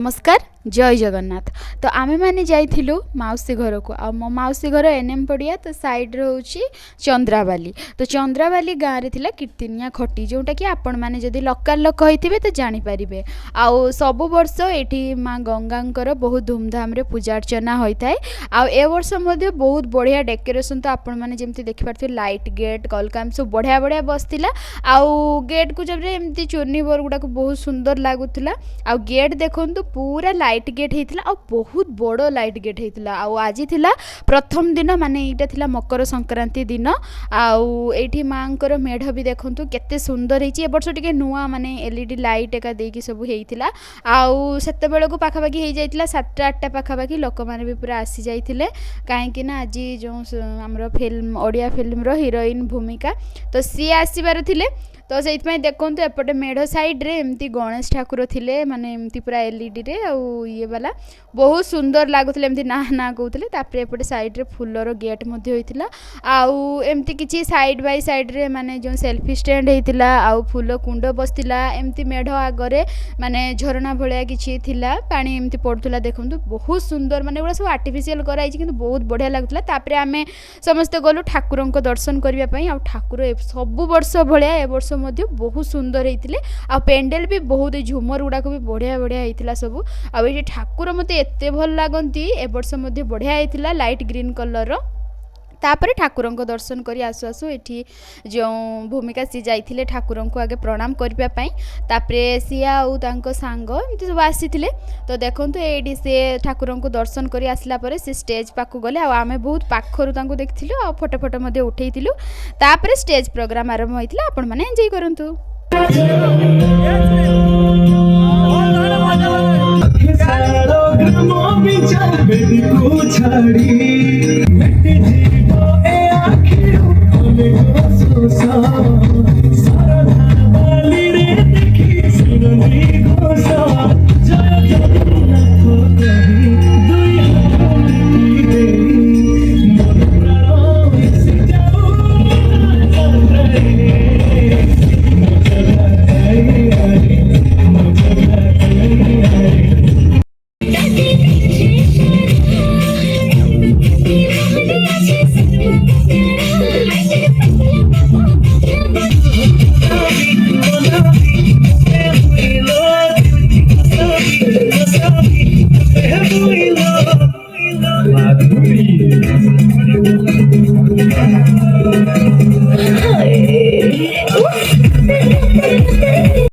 नमस्कार जय जगन्नाथ। तो आमे माने जाइथिलु माउसी घर को आ मो माउसी घर एनएम पड़िया तो साइड रे होची चंद्राबाली। तो चंद्राबाली गाँव रे थिला कीर्तिनिया खटी जोटा कि आपण माने जदि लोकल लोक होइथिबे तो जानि परिबे। आउ सब वर्ष एठी माँ गंगांकर बहुत धूमधाम रे पूजा अर्चना होइथाय। आउ ए वर्ष मध्ये बहुत बढ़िया डेकोरेशन तो आपण माने जेमति देखि पारथि लाइट गेट कलकाम सब बढ़िया बढ़िया बसतिला। आउ गेट को जब रे एमति चोरनी बर गुडा को बहुत सुंदर लागुतिला। आउ गेट देखंतु पूरा लाइट गेट होता और बहुत बड़ लाइट गेट होता। आज थिला प्रथम दिन माने एटा थिला मकर संक्रांति दिन। आठी माँ मेढ़ भी देखु केते सुंदर होती। वर्ष टे नुआ माने एलईडी लाइट एका देकी सब होता। आते बेल को पाखापाखि हो जाता 7टा 8टा पाखापाखि लोक मैंने भी पूरा आसी जाते कहीं आज जो आमर फिल्म ओडिया फिल्म रो हीरोइन भूमिका तो सी आसबार थिले। तो से देखो एपटे मेढ़ साइड रे एमती गणेश ठाकुर थिले माने एमती पूरा एलईडी रे आउ ये वाला बहुत सुंदर लागुले एमती ना ना कहते। तापरे एपटे साइड रे फुलर गेट मध्य होइतिला। आउ एमती किछि साइड बाय साइड रे माने जो सेल्फी स्टैंड होइतिला आउ फुल कुंड बसतिला। एमती मेढ़ आगरे माने झरना भलिया किछि थिला पानी एमती पड़ुला। देखंतु बहुत सुंदर माने एगुड़ा सब आर्टिफिशियल कराई किंतु बहुत बढ़िया लागुला। तापरे आमे समस्त गलु ठाकुरंक दर्शन करिया पई। आउ ठाकुर सब वर्ष भलिया ए वर्ष मध्य बहुत सुंदर होते। आ पेंडेल भी बहुत झुमर गुड़ाक भी बढ़िया बढ़िया होता सब। आए ठाकुर मत एत भल लगती ए वर्ष मध्य बढ़िया होता लाइट ग्रीन कलर। तापर ठाकुर को दर्शन कर आसु आसु एठी जो भूमिका सी जाइथिले ठाकुर को आगे प्रणाम करने। तापरे सी आउ तांको सांग एमती सब आसीथिले। तो देखंतु एडी से ठाकुर को दर्शन कर आसला परे से स्टेज पाकु गले। आमे बहुत पाखरु तांको देखथिलु आ फोटो फोटो मध्ये उठेइथिलु। तापरे स्टेज प्रोग्राम आरंभ होइथिला। आपण माने एन्जॉय करंतु। छाड़ी